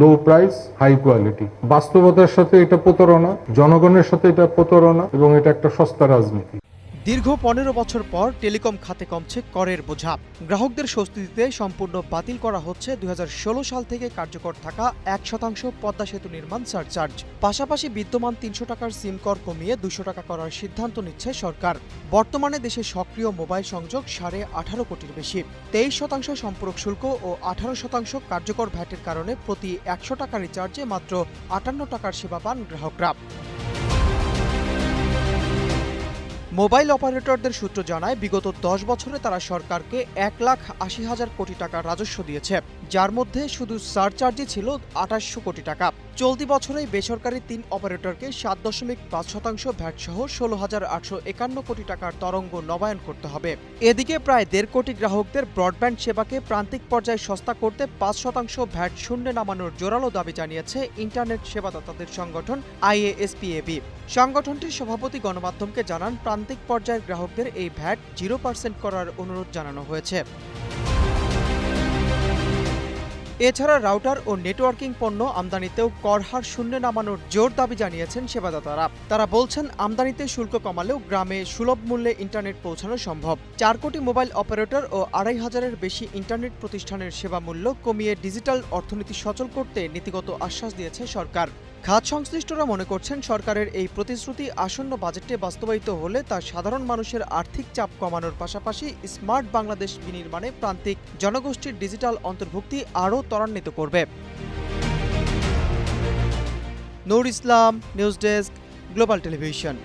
Low price high quality. বাস্তবতার সাথে এটা প্রতারণা, জনগণের সাথে এটা প্রতারণা, এবং এটা একটা সস্তা রাজনীতি। দীর্ঘ ১৫ বছর পর টেলিকম খাতে কমছে করের বোঝা। গ্রাহকদের স্বস্তি দিতে সম্পূর্ণ বাতিল করা হচ্ছে ২০১৬ সাল থেকে কার্যকর থাকা ১% পদ্মা সেতু নির্মাণ সারচার্জ। পাশাপাশি বিদ্যমান ৩০০ টাকার সিম কর কমিয়ে ২০০ টাকা করার সিদ্ধান্ত নিচ্ছে সরকার। বর্তমানে দেশে সক্রিয় মোবাইল সংযোগ ১৮.৫ কোটির বেশি। ২৩% সম্পূরক শুল্ক ও ১৮% কার্যকর ভ্যাটের কারণে প্রতি ১০০ টাকা রিচার্জে মাত্র ৫৮ টাকার সেবা পান গ্রাহকরা। মোবাইল অপারেটরদের সূত্র জানায়, বিগত ১০ বছরে তারা সরকারকে ১,৮০,০০০ কোটি টাকা রাজস্ব দিয়েছে, যার মধ্যে শুধু সারচার্জই ছিল ২৮০০ কোটি টাকা। চলতি বছরেই বেসরকারি ৩ অপারেটরকে ৭.৫% ভ্যাট সহ ১৬,৮৫১ কোটি টাকার তরঙ্গ নবায়ন করতে হবে। এদিকে প্রায় ১.৫ কোটি গ্রাহকদের ব্রডব্যান্ড সেবাকে প্রান্তিক পর্যায়ে সস্তা করতে ৫% ভ্যাট শূন্যে নামানোর জোরালো দাবি জানিয়েছে ইন্টারনেট সেবাদাতাদের সংগঠন IASPAB। সংগঠনটির সভাপতি গণমাধ্যমকে জানান, প্রান্তিক পর্যায়ের গ্রাহকদের এই ভ্যাট 0% করার অনুরোধ জানানো হয়েছে। এছাড়া রাউটার ও নেটওয়ার্কিং পণ্য আমদানিতেও কর হার শূন্যে নামানোর জোর দাবি জানিয়েছেন সেবাদাতারা। তারা বলছেন, আমদানিতে শুল্ক কমালেও গ্রামে সুলভ মূল্যে ইন্টারনেট পৌঁছানো সম্ভব। ৪ কোটি মোবাইল অপারেটর ও ২৫০০-এর বেশি ইন্টারনেট প্রতিষ্ঠানের সেবা মূল্য কমিয়ে ডিজিটাল অর্থনীতি সচল করতে নীতিগত আশ্বাস দিয়েছে সরকার। খাত সংশ্লিষ্টরা মনে করছেন, সরকারের এই প্রতিশ্রুতি আসন্ন বাজেটে বাস্তবায়িত হলে তা সাধারণ মানুষের আর্থিক চাপ কমানোর পাশাপাশি স্মার্ট বাংলাদেশ বিনির্মাণে প্রান্তিক জনগোষ্ঠীর ডিজিটাল অন্তর্ভুক্তি আরও ত্বরান্বিত করবে। নূর ইসলাম, নিউজ ডেস্ক, গ্লোবাল টেলিভিশন।